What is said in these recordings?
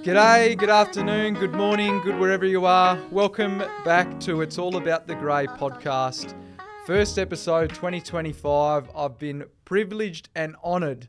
G'day, good afternoon, good morning, good wherever you are. Welcome back to It's All About the Grey podcast. First episode 2025. I've been privileged and honoured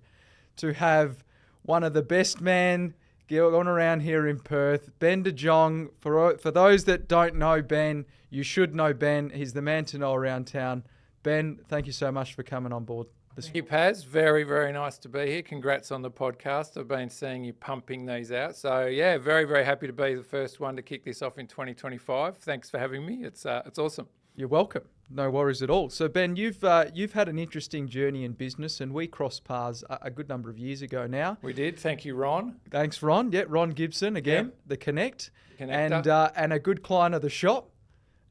to have one of the best men going around here in Perth, Ben De Jonge. For those that don't know Ben, you should know Ben. He's the man to know around town. Ben, thank you so much for coming on board. Thank you, Paz. Very, very nice to be here. Congrats on the podcast. I've been seeing you pumping these out. So, yeah, very, very happy to be the first one to kick this off in 2025. Thanks for having me. It's awesome. You're welcome. No worries at all. So, Ben, you've had an interesting journey in business, and we crossed paths a good number of years ago now. We did. Thank you, Ron. Thanks, Ron. Yeah, Ron Gibson again, the Connect. Connector. And a good client of the shop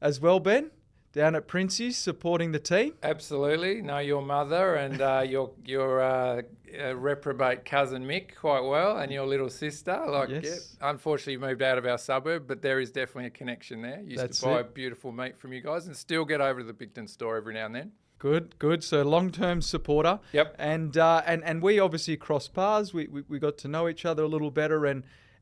as well, Ben. Down at Princey's, supporting the team. Absolutely. Know your mother and your reprobate cousin Mick quite well, and your little sister. Unfortunately, moved out of our suburb, but there is definitely a connection there. Used to buy beautiful meat from you guys, and still get over to the Bigton store every now and then. Good. So long-term supporter. Yep. And we obviously crossed paths. We got to know each other a little better,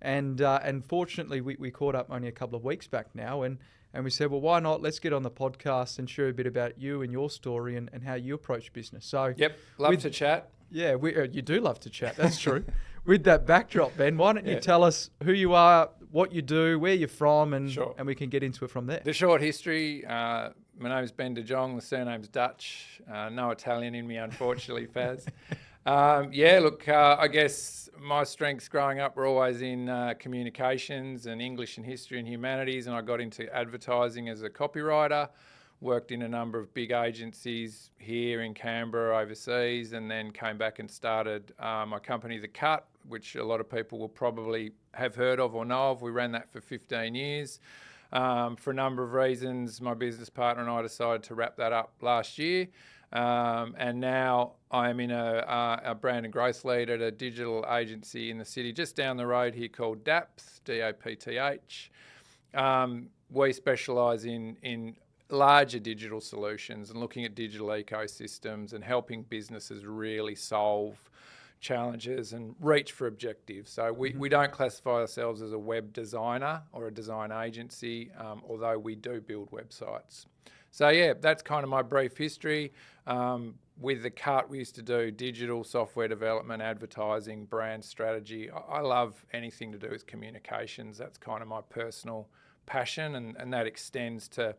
and fortunately we caught up only a couple of weeks back now, and we said, well, why not? Let's get on the podcast and share a bit about you and your story and how you approach business. So, love to chat. Yeah, you do love to chat. That's true. With that backdrop, Ben, why don't you tell us who you are, what you do, where you're from, and we can get into it from there. The short history, my name is Ben De Jonge. The surname's Dutch. No Italian in me, unfortunately, Faz. I guess my strengths growing up were always in communications and English and history and humanities, and I got into advertising as a copywriter, worked in a number of big agencies here in Canberra, overseas, and then came back and started my company, The Cut, which a lot of people will probably have heard of or know of. We ran that for 15 years. For a number of reasons, my business partner and I decided to wrap that up last year. And now I am in a brand and growth lead at a digital agency in the city just down the road here called DAPTH, D-A-P-T-H. We specialise in larger digital solutions and looking at digital ecosystems and helping businesses really solve challenges and reach for objectives. So we don't classify ourselves as a web designer or a design agency, although we do build websites. So, that's kind of my brief history. With The Cut, we used to do digital software development, advertising, brand strategy. I love anything to do with communications. That's kind of my personal passion, and that extends to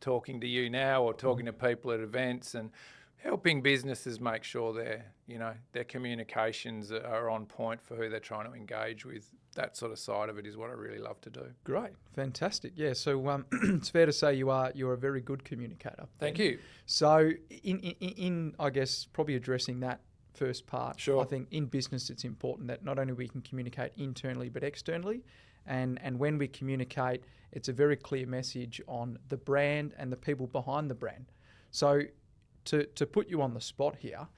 talking to you now or talking to people at events and helping businesses make sure their communications are on point for who they're trying to engage with. That sort of side of it is what I really love to do. Great, fantastic. Yeah, so it's fair to say you're a very good communicator. Thank you. So in I guess probably addressing that first part, sure. I think in business it's important that not only we can communicate internally but externally, and when we communicate, it's a very clear message on the brand and the people behind the brand. So to put you on the spot here,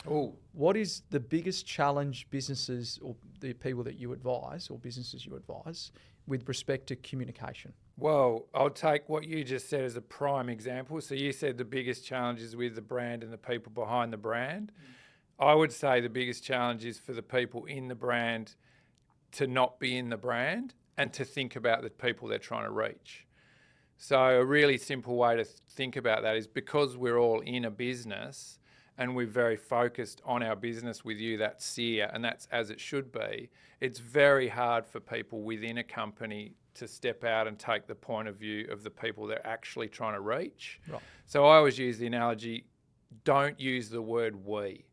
what is the biggest challenge businesses or the people that you advise or businesses you advise with respect to communication? Well, I'll take what you just said as a prime example. So you said the biggest challenge is with the brand and the people behind the brand. I would say the biggest challenge is for the people in the brand to not be in the brand and to think about the people they're trying to reach. So a really simple way to think about that is because we're all in a business and we're very focused on our business with you, that's SEER, and that's as it should be, it's very hard for people within a company to step out and take the point of view of the people they're actually trying to reach. Right. So I always use the analogy, don't use the word we.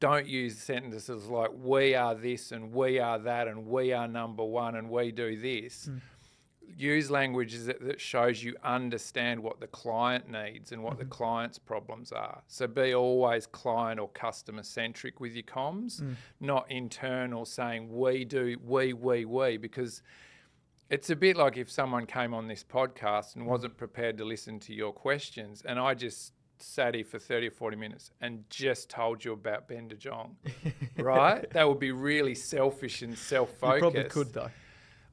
Don't use sentences like we are this and we are that and we are number one and we do this. Use language that shows you understand what the client needs and what the client's problems are. So be always client or customer centric with your comms, not internal saying we do, we, because it's a bit like if someone came on this podcast and wasn't prepared to listen to your questions and I just sat here for 30 or 40 minutes and just told you about Ben De Jonge, right? That would be really selfish and self-focused. You probably could though.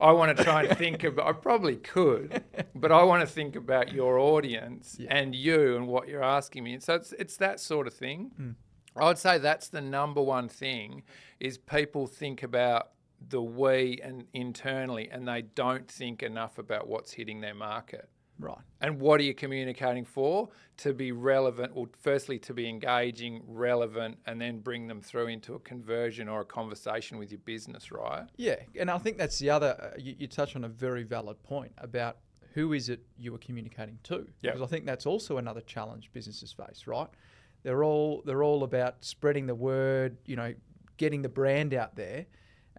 I want to try and think about, I probably could, but I want to think about your audience and you and what you're asking me. And so it's that sort of thing. I would say that's the number one thing is people think about the we and internally, and they don't think enough about what's hitting their market. Right. And what are you communicating for? To be relevant, or firstly to be engaging, relevant, and then bring them through into a conversion or a conversation with your business, right? Yeah, and I think that's the other, you touch on a very valid point about who is it you are communicating to. Yep. Because I think that's also another challenge businesses face, right? They're all about spreading the word, getting the brand out there.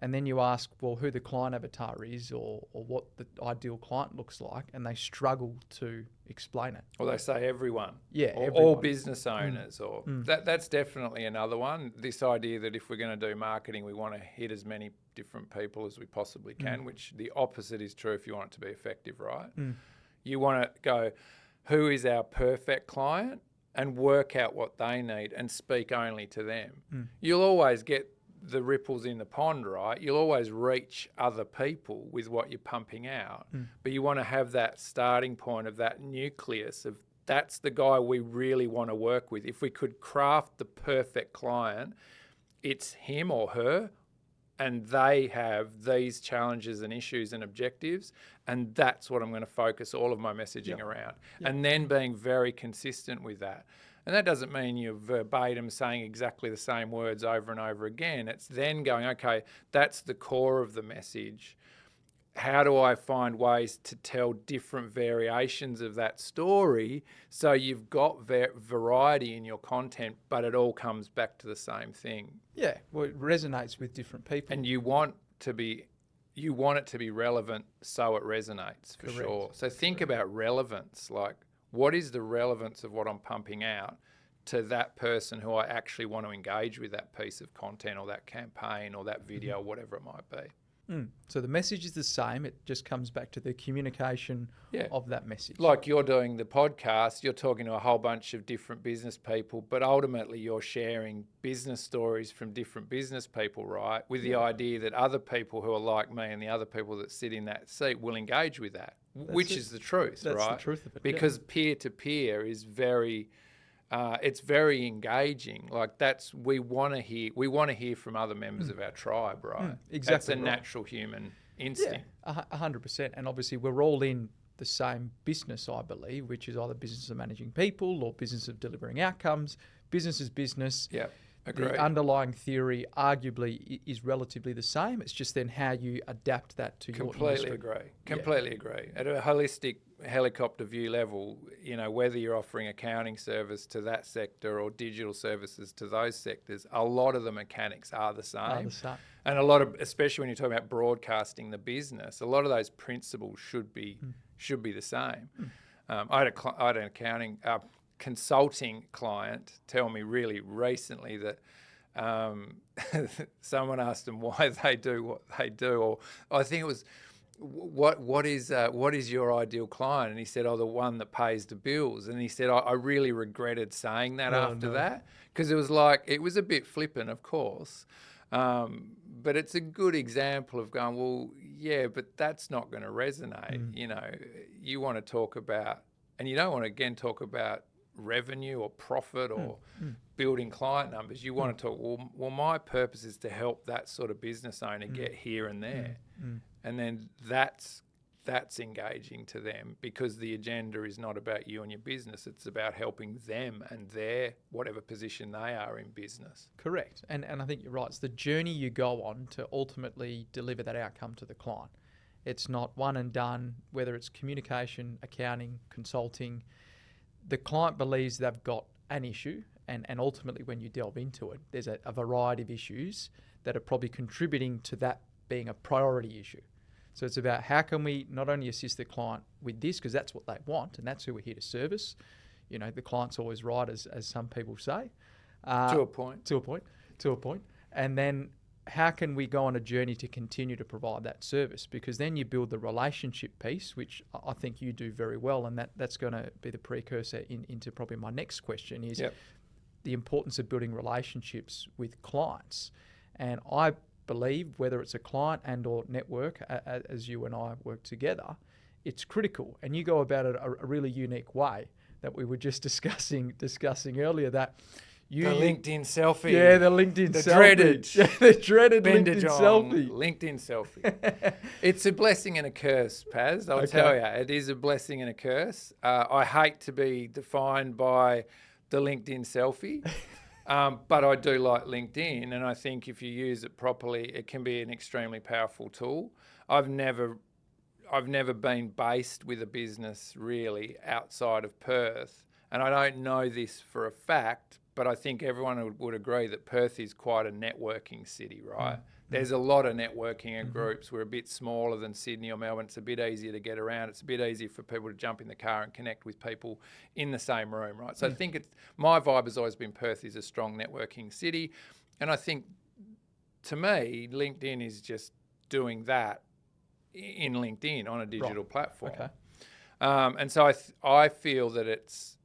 And then you ask, well, who the client avatar is or what the ideal client looks like, and they struggle to explain it. Or they say everyone. Yeah, or everyone. all business owners. Or that's definitely another one. This idea that if we're going to do marketing, we want to hit as many different people as we possibly can, which the opposite is true if you want it to be effective, right? You want to go, who is our perfect client, and work out what they need and speak only to them. You'll always get the ripples in the pond, right? You'll always reach other people with what you're pumping out, but you want to have that starting point of that nucleus of that's the guy we really want to work with. If we could craft the perfect client, it's him or her, and they have these challenges and issues and objectives, and that's what I'm going to focus all of my messaging around. And then being very consistent with that. And that doesn't mean you're verbatim saying exactly the same words over and over again. It's then going, okay, that's the core of the message. How do I find ways to tell different variations of that story so you've got variety in your content, but it all comes back to the same thing? Yeah, well, it resonates with different people. And you want it to be relevant so it resonates, for sure. So think about relevance, like, what is the relevance of what I'm pumping out to that person who I actually want to engage with that piece of content or that campaign or that video, or whatever it might be? So the message is the same. It just comes back to the communication of that message. Like you're doing the podcast, you're talking to a whole bunch of different business people, but ultimately you're sharing business stories from different business people, right? With the idea that other people who are like me and the other people that sit in that seat will engage with that. Which is the truth, right? That's the truth of it. Because peer-to-peer is it's very engaging. Like we want to hear from other members of our tribe, right? Exactly. That's a natural human instinct. Yeah, 100%. And obviously we're all in the same business, I believe, which is either business of managing people or business of delivering outcomes. Business is business. Yeah. Agree. The underlying theory arguably is relatively the same. It's just then how you adapt that to your industry. Completely agree. At a holistic helicopter view level, whether you're offering accounting service to that sector or digital services to those sectors, a lot of the mechanics are the same. And a lot of, especially when you're talking about broadcasting the business, a lot of those principles should be the same. I had an accounting consulting client tell me really recently that someone asked them why they do what they do, or I think it was what is your ideal client, and he said, the one that pays the bills. And he said, I really regretted saying that that, because it was a bit flippant, of course, but it's a good example of going, well, yeah, but that's not going to resonate. You want to talk about, and you don't want to again talk about revenue or profit or building client numbers. You want to talk, well, my purpose is to help that sort of business owner get here and there. And then that's engaging to them, because the agenda is not about you and your business. It's about helping them and their whatever position they are in business. Correct. And I think you're right. It's the journey you go on to ultimately deliver that outcome to the client. It's not one and done, whether it's communication, accounting, consulting. The client believes they've got an issue, and ultimately when you delve into it, there's a variety of issues that are probably contributing to that being a priority issue. So it's about how can we not only assist the client with this, because that's what they want and that's who we're here to service. The client's always right, as some people say. To a point. And then how can we go on a journey to continue to provide that service? Because then you build the relationship piece, which I think you do very well, and that's going to be the precursor into probably my next question is the importance of building relationships with clients. And I believe, whether it's a client and or network, as you and I work together, it's critical. And you go about it a really unique way that we were just discussing earlier, that The LinkedIn selfie. Yeah, the LinkedIn the selfie. Dreaded, Yeah, the dreaded Ben De LinkedIn Jonge selfie. LinkedIn selfie. It's a blessing and a curse, Paz. I'll tell you, it is a blessing and a curse. I hate to be defined by the LinkedIn selfie, but I do like LinkedIn, and I think if you use it properly, it can be an extremely powerful tool. I've never been based with a business really outside of Perth, and I don't know this for a fact, but I think everyone would agree that Perth is quite a networking city, right? There's a lot of networking and groups. We're a bit smaller than Sydney or Melbourne. It's a bit easier to get around. It's a bit easier for people to jump in the car and connect with people in the same room, right? So I think my vibe has always been Perth is a strong networking city. And I think, to me, LinkedIn is just doing that in LinkedIn on a digital platform. Okay. And so I feel that it's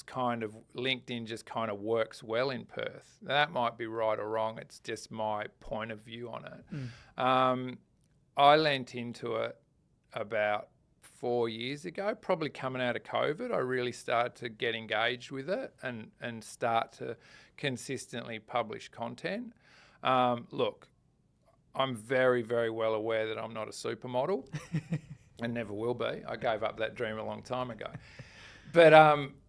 kind of LinkedIn just kind of works well in Perth. That might be right or wrong. It's just my point of view on it. I lent into it about 4 years ago, probably coming out of COVID. I really started to get engaged with it and start to consistently publish content. Look, I'm very, very well aware that I'm not a supermodel and never will be. I gave up that dream a long time ago. But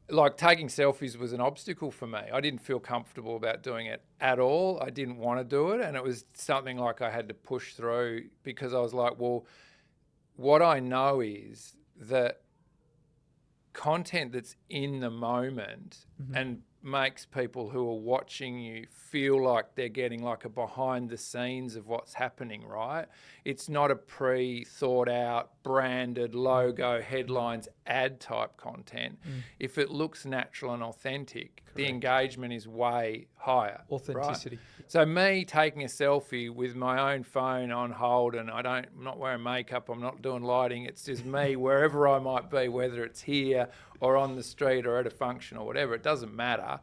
like taking selfies was an obstacle for me. I didn't feel comfortable about doing it at all. I didn't want to do it. And it was something like I had to push through because I was like, well, what I know is that content that's in the moment and makes people who are watching you feel like they're getting like a behind the scenes of what's happening, right? It's not a pre-thought out, branded logo, headlines, ad type content. If it looks natural and authentic, the engagement is way higher. Authenticity. Right? So me taking a selfie with my own phone on hold, and I'm not wearing makeup, I'm not doing lighting, it's just me wherever I might be, whether it's here or on the street or at a function or whatever, it doesn't matter.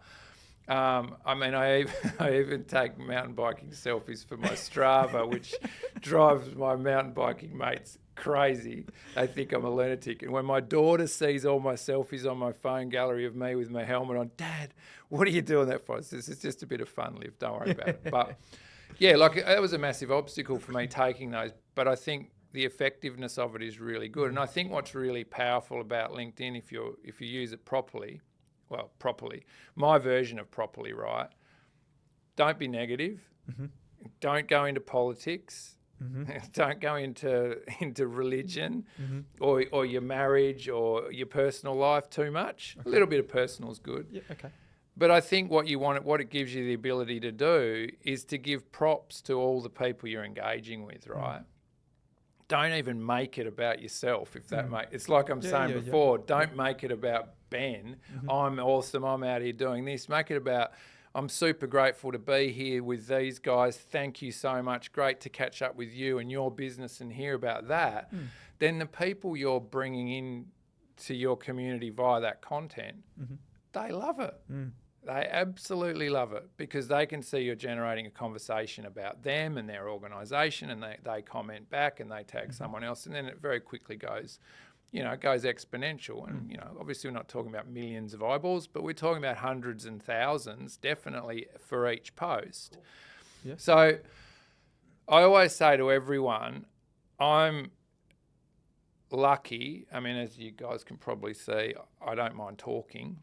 I mean, I even take mountain biking selfies for my Strava, which drives my mountain biking mates crazy. They think I'm a lunatic. And when my daughter sees all my selfies on my phone gallery of me with my helmet on, Dad, what are you doing that for? This is just a bit of fun, Liv. Don't worry about it. But yeah, like that was a massive obstacle for me taking those. But I think the effectiveness of it is really good. And I think what's really powerful about LinkedIn, if you use it properly, my version of properly, right? Don't be negative. Don't go into politics. Don't go into religion or your marriage or your personal life too much. A little bit of personal is good. Yeah, okay. But I think what it gives you the ability to do is to give props to all the people you're engaging with, right? Don't even make it about yourself. If that it's like I'm saying before, don't make it about Ben. I'm awesome. I'm out here doing this. Make it about, I'm super grateful to be here with these guys. Thank you so much. Great to catch up with you and your business and hear about that. Then the people you're bringing in to your community via that content, they love it. They absolutely love it because they can see you're generating a conversation about them and their organisation, and they comment back and they tag someone else, and then it very quickly goes, it goes exponential. And, obviously we're not talking about millions of eyeballs, but we're talking about hundreds and thousands, definitely for each post. Yeah. So I always say to everyone, I'm lucky. I mean, as you guys can probably see, I don't mind talking.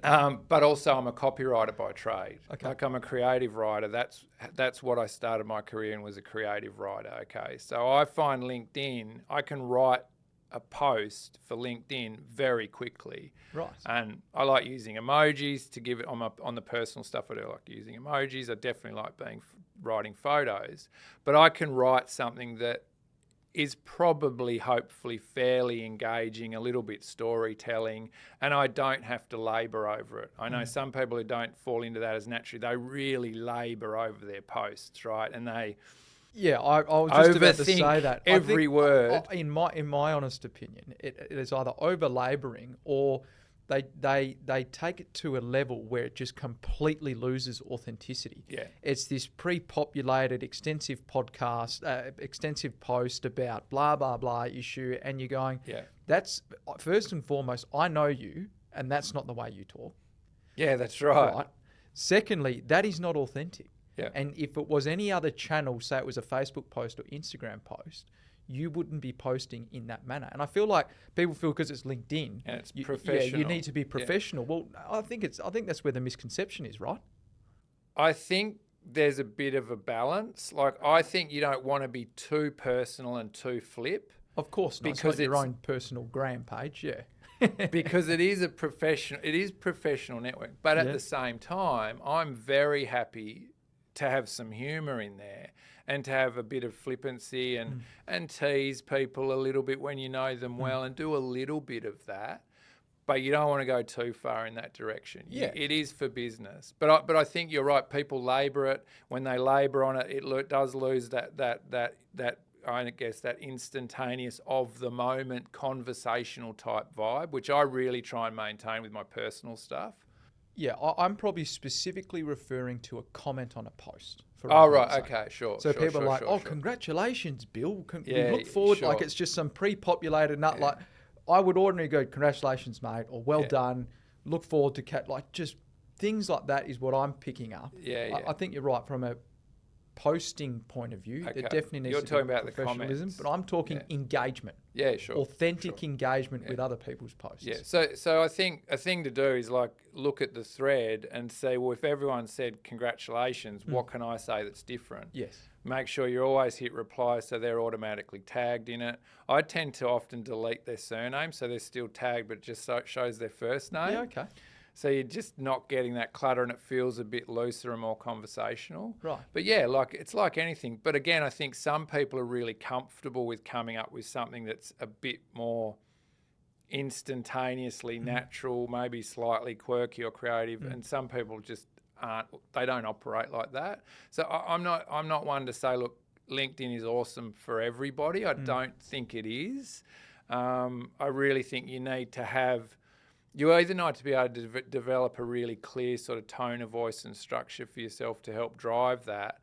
But also I'm a copywriter by trade. Okay. Like I'm a creative writer. That's what I started my career in, was a creative writer. Okay. So I find LinkedIn, I can write a post for LinkedIn very quickly. Right. And I like using emojis to give it on the personal stuff. I do like using emojis. I definitely like writing photos, but I can write something that is probably, hopefully, fairly engaging, a little bit storytelling, and I don't have to labour over it. I know some people who don't fall into that as naturally, they really labour over their posts, right? And they I was just about to say that. Every word. In my honest opinion, it is either over labouring or they take it to a level where it just completely loses authenticity. Yeah. It's this pre-populated, extensive podcast, extensive post about blah, blah, blah issue, and you're going, that's, first and foremost, I know you, and that's not the way you talk. Yeah, that's right. Right. Secondly, that is not authentic. Yeah. And if it was any other channel, say it was a Facebook post or Instagram post, you wouldn't be posting in that manner. And I feel like people feel because it's LinkedIn, And it's yeah, professional. you need to be professional. Well, I think that's where the misconception is, right? I think there's a bit of a balance. Like, I think you don't want to be too personal and too flip. Of course not. Because It's not your it's- own personal gram page, yeah. Because it is professional network. But at Yeah. the same time, I'm very happy to have some humour in there and to have a bit of flippancy and tease people a little bit when you know them well and do a little bit of that. But you don't want to go too far in that direction. Yeah. It is for business. But I think you're right. People labour it. When they labour on it, does lose that I guess that instantaneous of the moment conversational type vibe, which I really try and maintain with my personal stuff. Yeah, I'm probably specifically referring to a comment on a post. For Oh, right. argument's sake. Okay, sure. So sure, people sure, are like, sure, oh, sure. congratulations, Bill. We Yeah, look forward, like sure. it's just some pre-populated nut. Like, I would ordinarily go, congratulations, mate, or well Yeah. done, look forward to like just things like that is what I'm picking up. Yeah, I think you're right from a posting point of view. Okay. There definitely needs You're to talking be about the professionalism, comments. but I'm talking engagement, Yeah, sure. authentic engagement with other people's posts. Yeah. So I think a thing to do is like look at the thread and say, well, if everyone said congratulations, what can I say that's different? Yes. Make sure you always hit reply so they're automatically tagged in it. I tend to often delete their surname so they're still tagged, but it just shows their first name. Yeah, okay. So you're just not getting that clutter and it feels a bit looser and more conversational. Right. But yeah, like it's like anything. But again, I think some people are really comfortable with coming up with something that's a bit more instantaneously natural, maybe slightly quirky or creative. And some people just they don't operate like that. So I'm not one to say, look, LinkedIn is awesome for everybody. I don't think it is. I really think you need to have, you either need to be able to develop a really clear sort of tone of voice and structure for yourself to help drive that.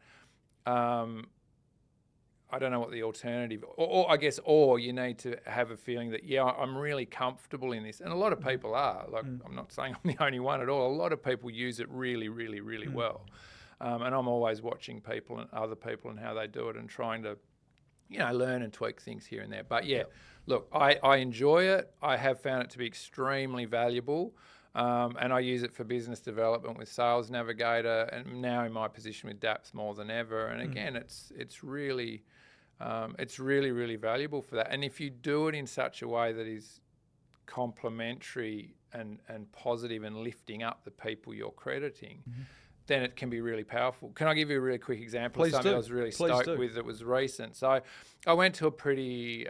I don't know what the alternative, or I guess, or you need to have a feeling that, yeah, I'm really comfortable in this. And a lot of people are. Like, I'm not saying I'm the only one at all. A lot of people use it really, really, really well. And I'm always watching people and other people and how they do it and trying to, learn and tweak things here and there. But yeah, look, I enjoy it. I have found it to be extremely valuable. And I use it for business development with Sales Navigator, and now in my position with DAPS more than ever. And again, it's really really valuable for that. And if you do it in such a way that is complimentary and positive and lifting up the people you're crediting, then it can be really powerful. Can I give you a really quick example of something I was really stoked with that was recent? So I went to a pretty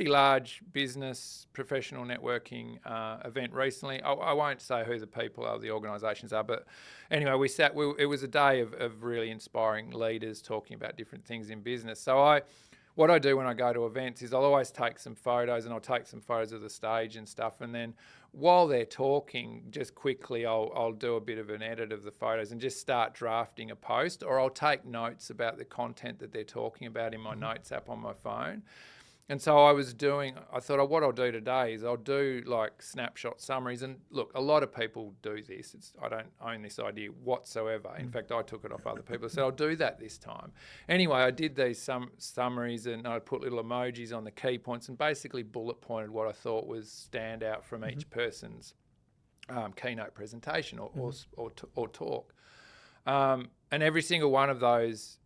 large business professional networking event recently. I won't say who the people are, the organisations are, but anyway, it was a day of really inspiring leaders talking about different things in business. So what I do when I go to events is I'll always take some photos, and I'll take some photos of the stage and stuff. And then while they're talking, just quickly, I'll do a bit of an edit of the photos and just start drafting a post, or I'll take notes about the content that they're talking about in my notes app on my phone. And so I thought what I'll do today is I'll do like snapshot summaries. And look, a lot of people do this. I don't own this idea whatsoever. In fact, I took it off other people. So I'll do that this time. Anyway, I did these summaries, and I put little emojis on the key points and basically bullet pointed what I thought was stand out from each person's keynote presentation or talk. And every single one of those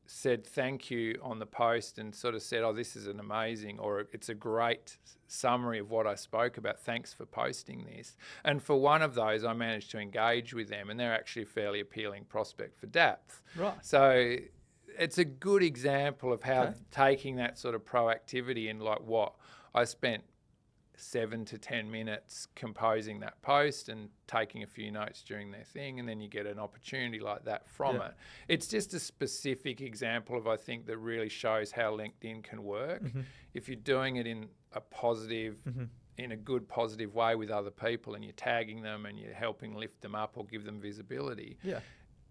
said thank you on the post and sort of said, oh, this is an amazing, or it's a great summary of what I spoke about. Thanks for posting this. And for one of those, I managed to engage with them, and they're actually a fairly appealing prospect for depth. Right. So it's a good example of how taking that sort of proactivity and like what I spent 7 to 10 minutes composing that post and taking a few notes during their thing, and then you get an opportunity like that from it. It's just a specific example of, I think, that really shows how LinkedIn can work. If you're doing it in a positive, in a good positive way with other people, and you're tagging them and you're helping lift them up or give them visibility,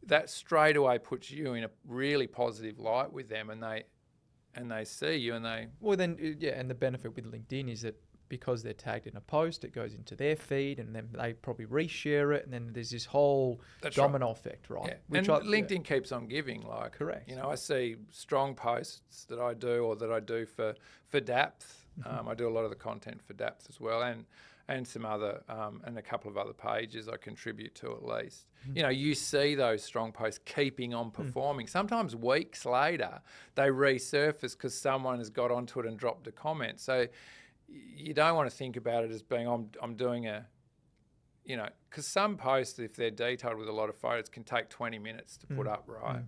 that straight away puts you in a really positive light with them, and they see you, and they... Well, then, and the benefit with LinkedIn is that because they're tagged in a post, it goes into their feed, and then they probably reshare it, and then there's this whole domino effect, right? Yeah. Which And LinkedIn keeps on giving. Like, correct. You know, I see strong posts that I do or that I do for depth. I do a lot of the content for depth as well, and some other and a couple of other pages I contribute to at least. You know, you see those strong posts keeping on performing. Sometimes weeks later they resurface because someone has got onto it and dropped a comment. So you don't want to think about it as being I'm doing a, you know, because some posts, if they're detailed with a lot of photos, can take 20 minutes to put up, right?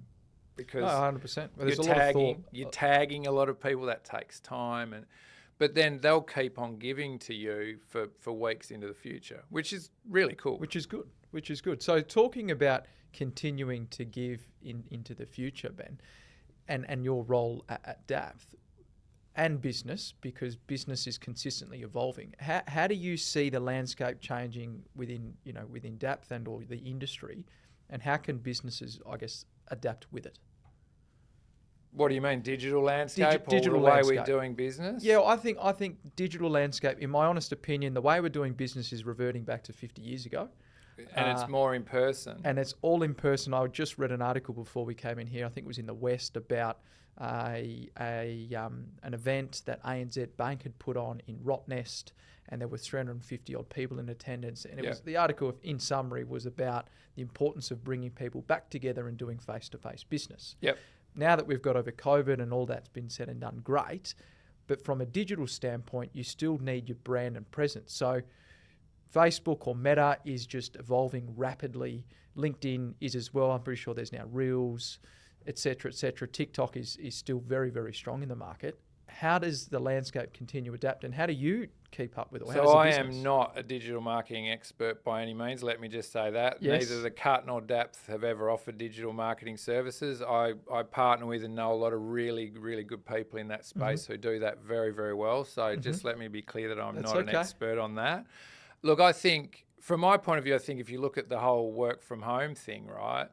Because 100%. Well, you're tagging a lot of people. That takes time, but then they'll keep on giving to you for weeks into the future, which is really cool. Which is good. So talking about continuing to give into the future, Ben, and your role at Depth and business, because business is consistently evolving. How do you see the landscape changing within Depth and or the industry, and how can businesses, I guess, adapt with it? What do you mean, digital landscape Digital or the way landscape. we're doing business? Yeah, I think digital landscape, in my honest opinion, the way we're doing business is reverting back to 50 years ago. And it's more in person. And it's all in person. I just read an article before we came in here, I think it was in the West, about an event that ANZ Bank had put on in Rottnest, and there were 350 odd people in attendance. And it was, the article, in summary, was about the importance of bringing people back together and doing face-to-face business. Yep. Now that we've got over COVID and all that's been said and done, great. But from a digital standpoint, you still need your brand and presence. So Facebook or Meta is just evolving rapidly. LinkedIn is as well. I'm pretty sure there's now Reels, et cetera, et cetera. TikTok is still very, very strong in the market. How does the landscape continue to adapt, and how do you keep up with it? So I am not a digital marketing expert by any means. Let me just say that. Yes. Neither the Cut nor Depth have ever offered digital marketing services. I partner with and know a lot of really, really good people in that space who do that very, very well. So just let me be clear that I'm not an expert on that. Look, I think from my point of view, I think if you look at the whole work from home thing, right,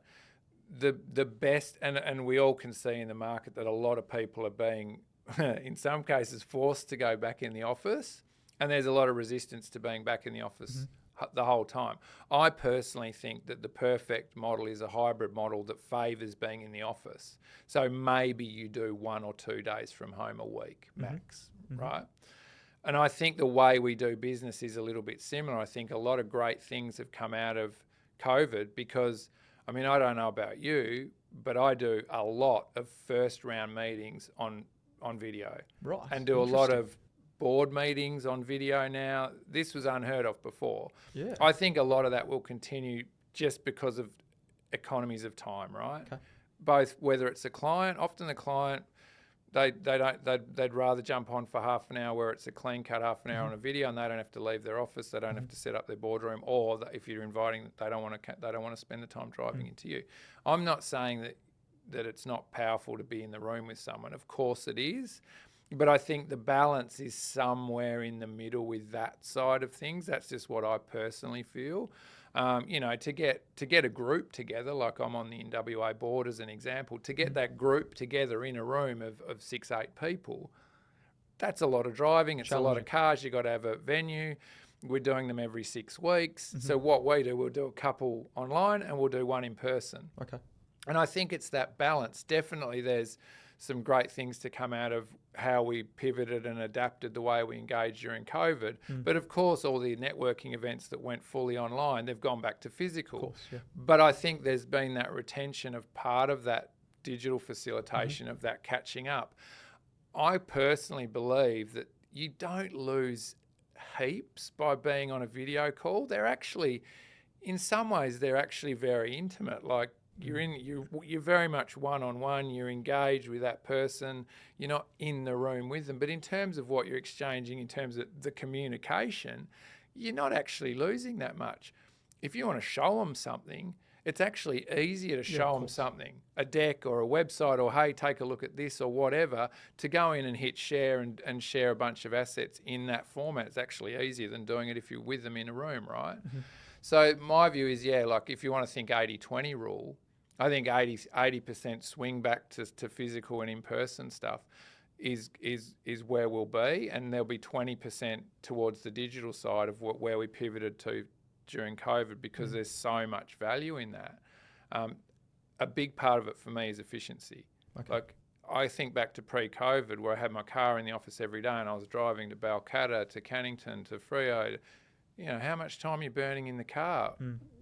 the best, and we all can see in the market that a lot of people are being, in some cases, forced to go back in the office, and there's a lot of resistance to being back in the office the whole time. I personally think that the perfect model is a hybrid model that favours being in the office. So maybe you do 1 or 2 days from home a week, max, right? And I think the way we do business is a little bit similar. I think a lot of great things have come out of COVID because, I mean, I don't know about you, but I do a lot of first round meetings on video. Right. And do a lot of board meetings on video now. This was unheard of before. Yeah. I think a lot of that will continue just because of economies of time, right? Okay. Both whether it's a client, often the client, they'd rather jump on for half an hour where it's a clean cut half an hour on a video, and they don't have to leave their office, they don't have to set up their boardroom, or if you're inviting, they don't want to spend the time driving into you. I'm not saying that it's not powerful to be in the room with someone. Of course it is, but I think the balance is somewhere in the middle with that side of things. That's just what I personally feel. You know, to get a group together, like I'm on the NWA board as an example, to get that group together in a room of 6-8 people, that's a lot of driving. It's a lot of cars. You've got to have a venue. We're doing them every 6 weeks. So what we do, we'll do a couple online and we'll do one in person. Okay. And I think it's that balance. Definitely there's some great things to come out of how we pivoted and adapted the way we engaged during COVID. But of course, all the networking events that went fully online, they've gone back to physical. Of course, yeah. But I think there's been that retention of part of that digital facilitation of that catching up. I personally believe that you don't lose heaps by being on a video call. They're actually, in some ways, they're actually very intimate. Like, you're very much one-on-one, you're engaged with that person, you're not in the room with them. But in terms of what you're exchanging, in terms of the communication, you're not actually losing that much. If you want to show them something, it's actually easier to show them something, a deck or a website, or, hey, take a look at this or whatever, to go in and hit share and share a bunch of assets in that format. It's actually easier than doing it if you're with them in a room, right? So my view is, like if you want to think 80-20 rule, I think 80% swing back to physical and in-person stuff is where we'll be, and there'll be 20% towards the digital side of where we pivoted to during COVID, because there's so much value in that. A big part of it for me is efficiency. Okay. Like, I think back to pre-COVID, where I had my car in the office every day and I was driving to Balcatta, to Cannington, to Freo. You know, how much time are you burning in the car?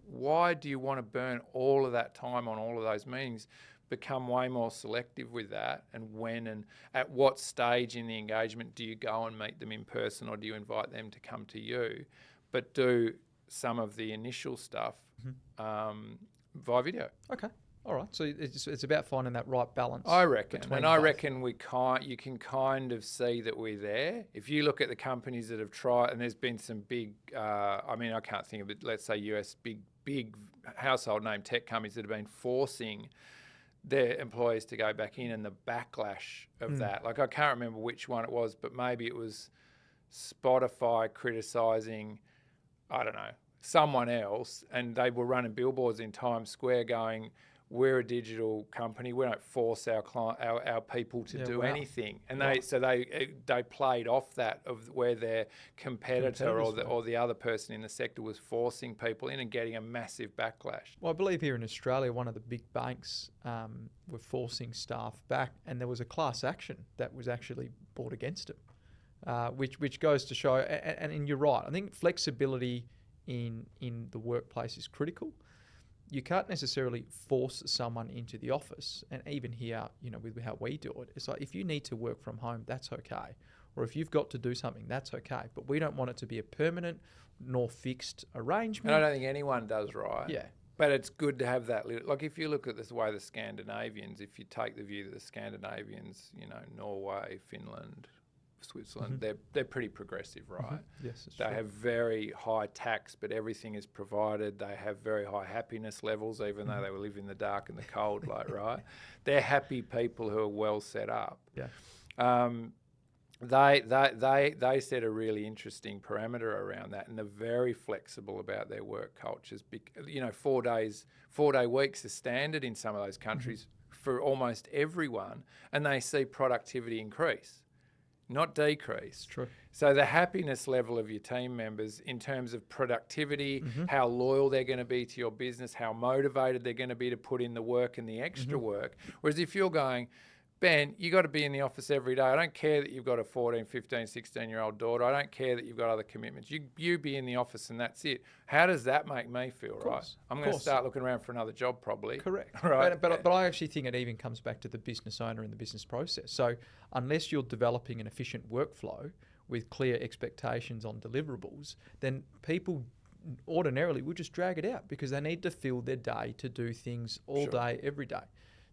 Why do you want to burn all of that time on all of those meetings? Become way more selective with that, and when and at what stage in the engagement do you go and meet them in person, or do you invite them to come to you? But do some of the initial stuff via video. Okay. All right. So it's about finding that right balance. I reckon. And I both. reckon you can kind of see that we're there. If you look at the companies that have tried, and there's been some big, I can't think of it, let's say US big household name tech companies that have been forcing their employees to go back in, and the backlash of that. Like, I can't remember which one it was, but maybe it was Spotify criticising, I don't know, someone else, and they were running billboards in Times Square going, we're a digital company, we don't force our people to do anything. And they played off that of where their competitor or the other person in the sector was forcing people in and getting a massive backlash. Well, I believe here in Australia, one of the big banks were forcing staff back, and there was a class action that was actually brought against it, which goes to show, and you're right, I think flexibility in the workplace is critical. You can't necessarily force someone into the office, and even here, with how we do it, it's like, if you need to work from home, that's okay. Or if you've got to do something, that's okay. But we don't want it to be a permanent nor fixed arrangement. And I don't think anyone does, right? Yeah. But it's good to have that. Like, if you look at the way the Scandinavians, if you take the view that the Scandinavians, Norway, Finland, Switzerland, they're pretty progressive, right? Yes, it's they true. have very high tax, but everything is provided. They have very high happiness levels, even though they live in the dark and the cold, right? They're happy people who are well set up. Yeah. They set a really interesting parameter around that, and they're very flexible about their work cultures. 4-day weeks is standard in some of those countries for almost everyone, and they see productivity increase, not decrease. True. So the happiness level of your team members in terms of productivity, how loyal they're going to be to your business, how motivated they're going to be to put in the work and the extra work. Whereas if you're going, Ben, you got to be in the office every day. I don't care that you've got a 14, 15, 16-year-old daughter. I don't care that you've got other commitments. You be in the office and that's it. How does that make me feel, right? I'm going to start looking around for another job probably. Correct. Right. But I actually think it even comes back to the business owner and the business process. So unless you're developing an efficient workflow with clear expectations on deliverables, then people ordinarily will just drag it out because they need to fill their day to do things all day, every day.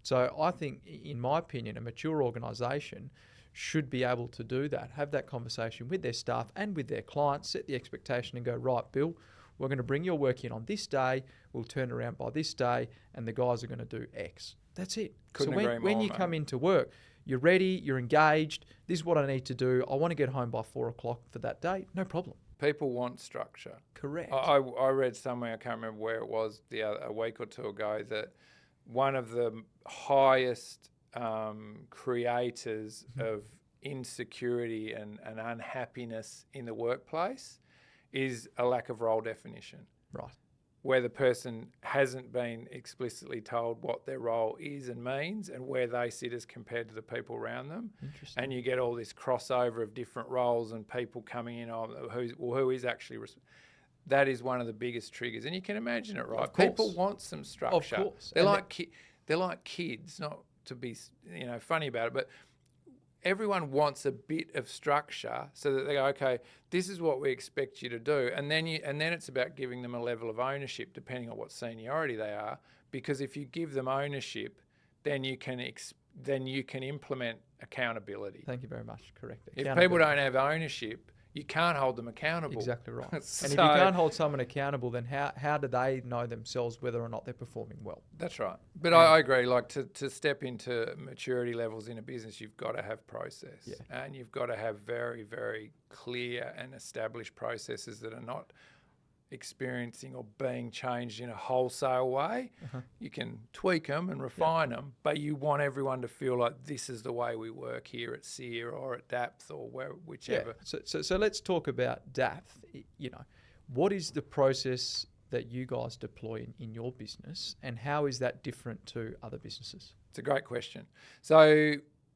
So I think, in my opinion, a mature organisation should be able to do that, have that conversation with their staff and with their clients, set the expectation and go, right, Bill, we're going to bring your work in on this day, we'll turn around by this day, and the guys are going to do X. That's it. Couldn't so agree more, when you mate. come into work, you're ready, you're engaged, this is what I need to do, I want to get home by 4 o'clock for that day, no problem. People want structure. Correct. I read somewhere, I can't remember where it was, a week or two ago, that one of the highest creators of insecurity and unhappiness in the workplace is a lack of role definition. Right. Where the person hasn't been explicitly told what their role is and means and where they sit as compared to the people around them. Interesting. And you get all this crossover of different roles and people coming in on who is actually that is one of the biggest triggers, and you can imagine it, right? People want some structure. Of course. They're like kids, not to be funny about it, but everyone wants a bit of structure so that they go, okay, this is what we expect you to do, and then it's about giving them a level of ownership depending on what seniority they are. Because if you give them ownership, then you can implement accountability. Thank you very much. Correct. If people don't have ownership, you can't hold them accountable. Exactly right. So, and if you can't hold someone accountable, then how do they know themselves whether or not they're performing well? That's right. But I agree, like to step into maturity levels in a business, you've got to have process. Yeah. And you've got to have very, very clear and established processes that are not experiencing or being changed in a wholesale way. You can tweak them and refine them, but you want everyone to feel like this is the way we work here at SEER or at Depth or whichever. Yeah. So let's talk about Depth. You know, what is the process that you guys deploy in your business, and how is that different to other businesses? It's a great question. So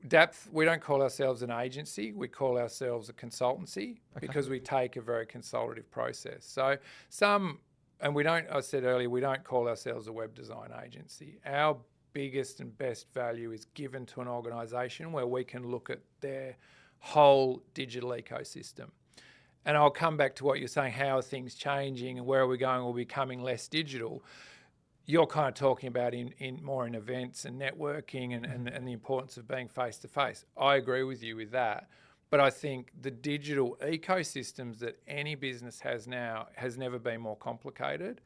Depth, we don't call ourselves an agency, we call ourselves a consultancy because we take a very consultative process. So I said earlier, we don't call ourselves a web design agency. Our biggest and best value is given to an organisation where we can look at their whole digital ecosystem. And I'll come back to what you're saying, how are things changing and where are we going, or becoming less digital. You're kind of talking about more in events and networking and the importance of being face-to-face. I agree with you with that. But I think the digital ecosystems that any business has now has never been more complicated.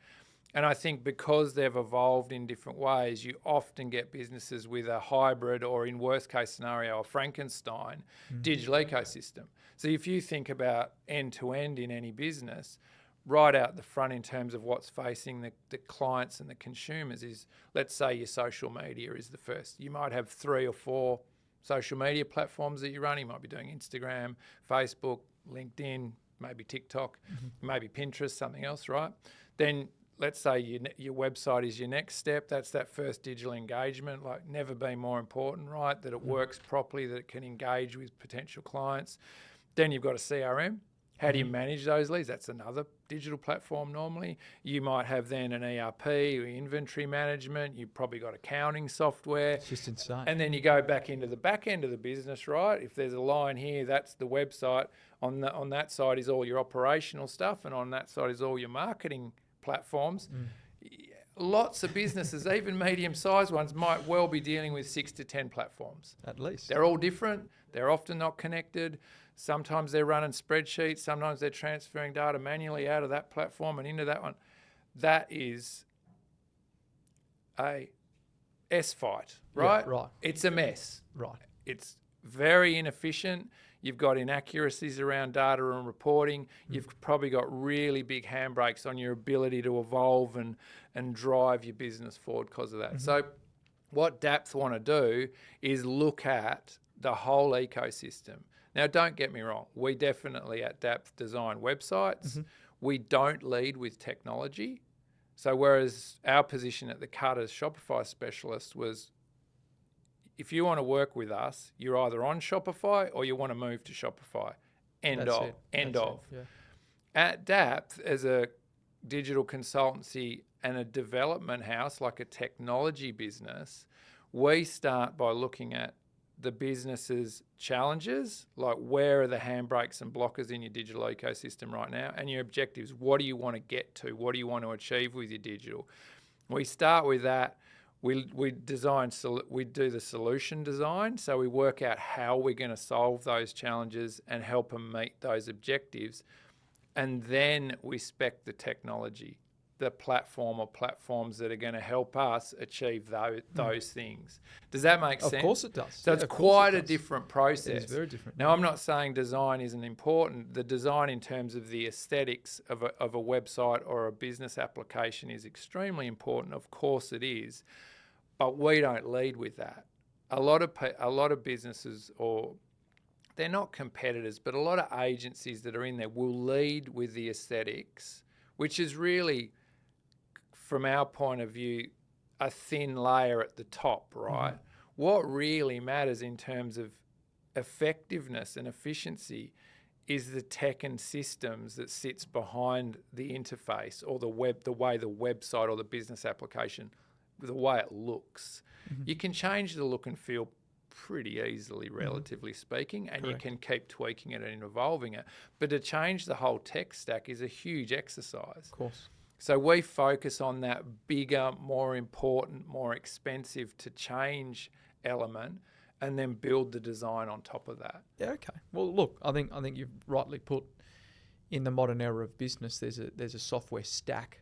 And I think because they've evolved in different ways, you often get businesses with a hybrid or, in worst case scenario, a Frankenstein digital ecosystem. So if you think about end-to-end in any business, right out the front in terms of what's facing the clients and the consumers is, let's say your social media is the first. You might have 3 or 4 social media platforms that you run. You might be doing Instagram, Facebook, LinkedIn, maybe TikTok, maybe Pinterest, something else, right? Then let's say your website is your next step. That's that first digital engagement, like never been more important, right? That it works properly, that it can engage with potential clients. Then you've got a CRM. How do you manage those leads? That's another digital platform normally. You might have then an ERP or inventory management. You've probably got accounting software. It's just insane. And then you go back into the back end of the business, right? If there's a line here, that's the website. On that side is all your operational stuff, and on that side is all your marketing platforms. Lots of businesses, even medium-sized ones, might well be dealing with 6 to 10 platforms. At least. They're all different. They're often not connected. Sometimes they're running spreadsheets. Sometimes they're transferring data manually out of that platform and into that one. That is a S-fight, right? Yeah, right. It's a mess. Right. It's very inefficient. You've got inaccuracies around data and reporting. You've probably got really big handbrakes on your ability to evolve and drive your business forward because of that. So what Depth want to do is look at the whole ecosystem. Now, don't get me wrong. We definitely at Depth design websites. We don't lead with technology. So whereas our position at the cut as Shopify specialist was, if you want to work with us, you're either on Shopify or you want to move to Shopify. End of. Yeah. At Depth, as a digital consultancy and a development house, like a technology business, we start by looking at the business's challenges, like where are the handbrakes and blockers in your digital ecosystem right now, and your objectives. What do you want to get to? What do you want to achieve with your digital? We start with that. We do the solution design, so we work out how we're going to solve those challenges and help them meet those objectives, and then we spec the technology, the platform or platforms that are going to help us achieve those things. Does that make sense? Of course it does. So it's quite a different process. It is very different. Now, I'm not saying design isn't important. The design in terms of the aesthetics of a website or a business application is extremely important. Of course it is. But we don't lead with that. A lot of businesses, or they're not competitors, but a lot of agencies that are in there will lead with the aesthetics, which is really, from our point of view, a thin layer at the top, right? What really matters in terms of effectiveness and efficiency is the tech and systems that sits behind the interface or the way the website or the business application, the way it looks. You can change the look and feel pretty easily, relatively speaking, and Correct. you can keep tweaking it and evolving it. But to change the whole tech stack is a huge exercise. Of course. So we focus on that bigger, more important, more expensive to change element, and then build the design on top of that. Yeah. Okay. Well, look, I think you've rightly put. In the modern era of business, there's a software stack,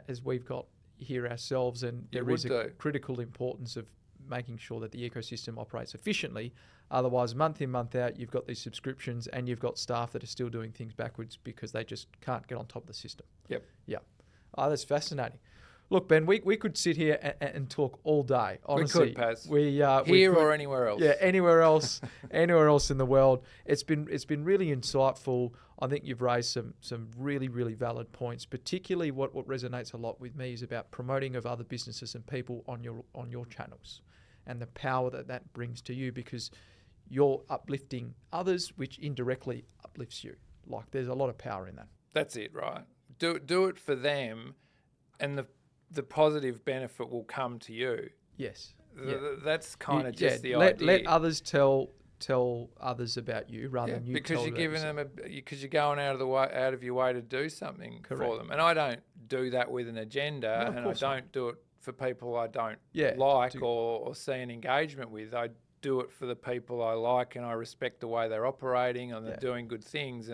as we've got here ourselves, and there is a critical importance of making sure that the ecosystem operates efficiently. Otherwise, month in, month out, you've got these subscriptions and you've got staff that are still doing things backwards because they just can't get on top of the system. Yep. Yeah. Oh, that's fascinating. Look, Ben, we could sit here and talk all day. Honestly, we could, Paz. We or anywhere else. Yeah, anywhere else, anywhere else in the world. It's been really insightful. I think you've raised some really, really valid points. Particularly, what resonates a lot with me is about promoting of other businesses and people on your channels, and the power that brings to you, because you're uplifting others, which indirectly uplifts you. Like, there's a lot of power in that. That's it, right? Do it for them, and the positive benefit will come to you. Yes. That's kind of just the idea. idea. Let others tell others about you rather than you because tell you're giving them because you're going out of your way to do something Correct. for them. And I don't do that with an agenda, No, and I don't do it for people I don't like or see an engagement with. I do it for the people I like, and I respect the way they're operating and they're doing good things.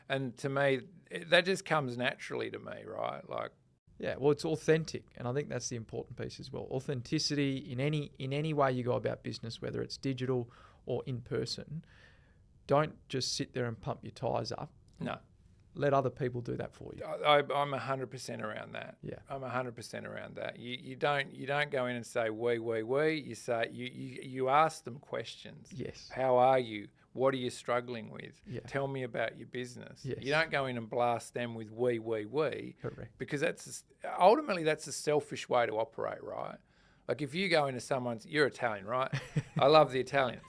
And to me, that just comes naturally to me, right? Like. Yeah, well, it's authentic, and I think that's the important piece as well. Authenticity in any way you go about business, whether it's digital or in person. Don't just sit there and pump your tires up. No. Let other people do that for you. I'm 100% around that. Yeah, I'm 100% around that. You don't go in and say we. You say you ask them questions. Yes. How are you? What are you struggling with? Yeah. Tell me about your business. Yes. You don't go in and blast them with we. Correct. Because ultimately that's a selfish way to operate, right? Like if you go into you're Italian, right? I love the Italians.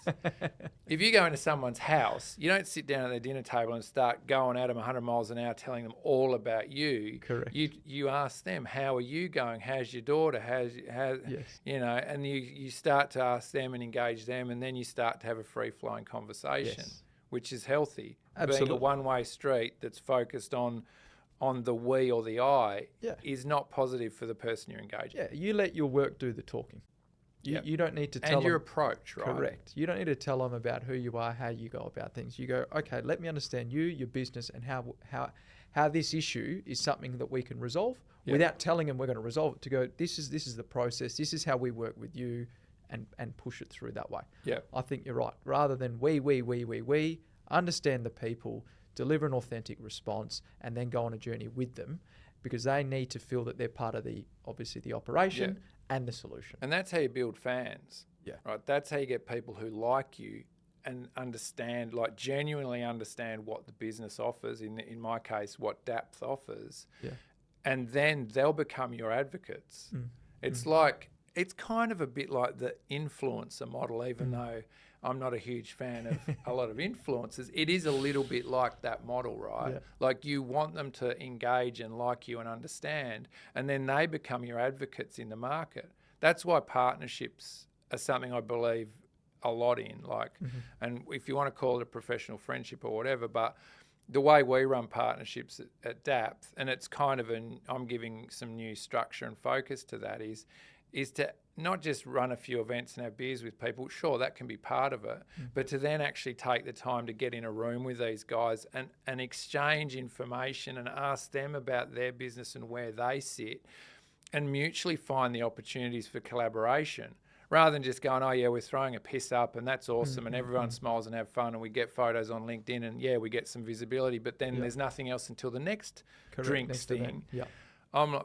If you go into someone's house, you don't sit down at their dinner table and start going at them 100 miles an hour, telling them all about you. Correct. You ask them, how are you going? How's your daughter? Yes. And you start to ask them and engage them, and then you start to have a free-flowing conversation, which is healthy. Absolutely. Being a one-way street that's focused on the we or the I is not positive for the person you're engaging. Yeah, you let your work do the talking. You don't need to tell them. And your approach, right? Correct. You don't need to tell them about who you are, how you go about things. You go, okay, let me understand you, your business, and how this issue is something that we can resolve without telling them we're going to resolve it. To go, this is the process. This is how we work with you, and push it through that way. Yeah, I think you're right. Rather than we, understand the people, deliver an authentic response, and then go on a journey with them, because they need to feel that they're part of the operation and the solution. And that's how you build fans. Yeah. Right. That's how you get people who like you and understand, like genuinely understand what the business offers. In my case, what Dapth offers. Yeah. And then they'll become your advocates. It's kind of a bit like the influencer model, even though I'm not a huge fan of a lot of influencers. It is a little bit like that model, right? Yeah. Like you want them to engage and like you and understand, and then they become your advocates in the market. That's why partnerships are something I believe a lot in. And if you want to call it a professional friendship or whatever, but the way we run partnerships at Dapth, and it's kind of I'm giving some new structure and focus to that, is to not just run a few events and have beers with people. Sure, that can be part of it, but to then actually take the time to get in a room with these guys and exchange information and ask them about their business and where they sit, and mutually find the opportunities for collaboration, rather than just going, oh yeah, we're throwing a piss up and that's awesome and everyone smiles and have fun and we get photos on LinkedIn and we get some visibility, but then there's nothing else until the next drinks thing.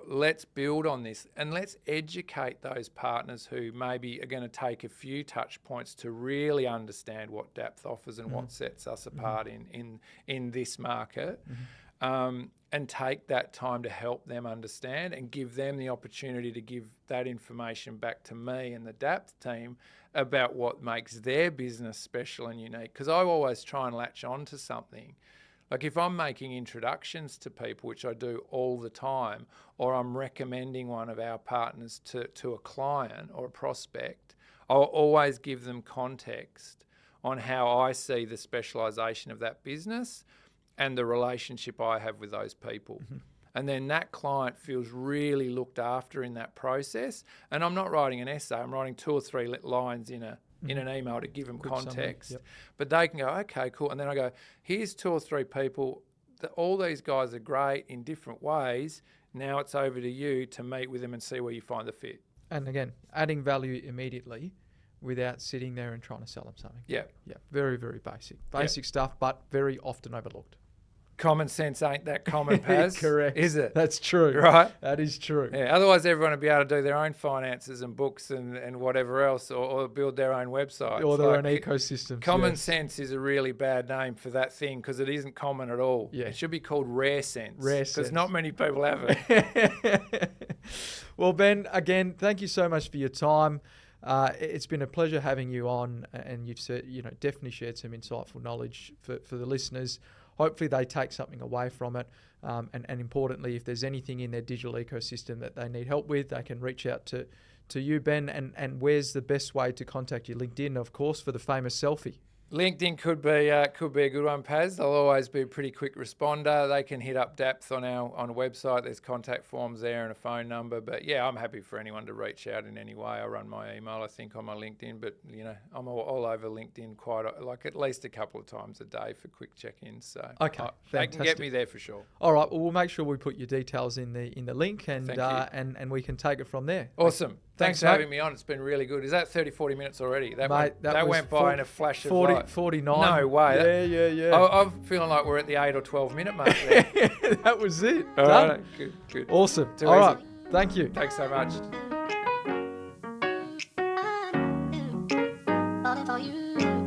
Let's build on this and let's educate those partners who maybe are going to take a few touch points to really understand what Dapth offers and what sets us apart in this market, and take that time to help them understand and give them the opportunity to give that information back to me and the Dapth team about what makes their business special and unique. Because I always try and latch on to something. Like if I'm making introductions to people, which I do all the time, or I'm recommending one of our partners to a client or a prospect, I'll always give them context on how I see the specialisation of that business and the relationship I have with those people. And then that client feels really looked after in that process. And I'm not writing an essay, I'm writing 2 or 3 lines in an email to give them context. But they can go, okay, cool. And then I go, here's 2 or 3 people. All these guys are great in different ways. Now it's over to you to meet with them and see where you find the fit. And again, adding value immediately without sitting there and trying to sell them something. Yeah. Yeah, very, very basic stuff, but very often overlooked. Common sense ain't that common, Paz. Correct. Is it? That's true. Right? That is true. Yeah. Otherwise, everyone would be able to do their own finances and books and whatever else, or build their own websites. Or their own ecosystems. Common sense is a really bad name for that thing because it isn't common at all. Yeah. It should be called rare sense. Rare sense. Because not many people have it. Well, Ben, again, thank you so much for your time. It's been a pleasure having you on, and you've definitely shared some insightful knowledge for the listeners. Hopefully they take something away from it. And importantly, if there's anything in their digital ecosystem that they need help with, they can reach out to you, Ben. And where's the best way to contact you? LinkedIn, of course, for the famous selfie. LinkedIn could be a good one, Paz. They'll always be a pretty quick responder. They can hit up Dapth on our website. There's contact forms there and a phone number. But yeah, I'm happy for anyone to reach out in any way. I run my email, I think, on my LinkedIn. But I'm all over LinkedIn like at least a couple of times a day for quick check-ins. So okay, they can get me there for sure. All right, well, we'll make sure we put your details in the link, and we can take it from there. Awesome. Thanks for having me on. It's been really good. Is that 30, 40 minutes already? That went by in a flash of light. 49. No way. Yeah. I'm feeling like we're at the 8 or 12 minute mark there. That was it. All Done. right. Good. Awesome. Too All easy. right. Thank you. Thanks so much. Falling for you.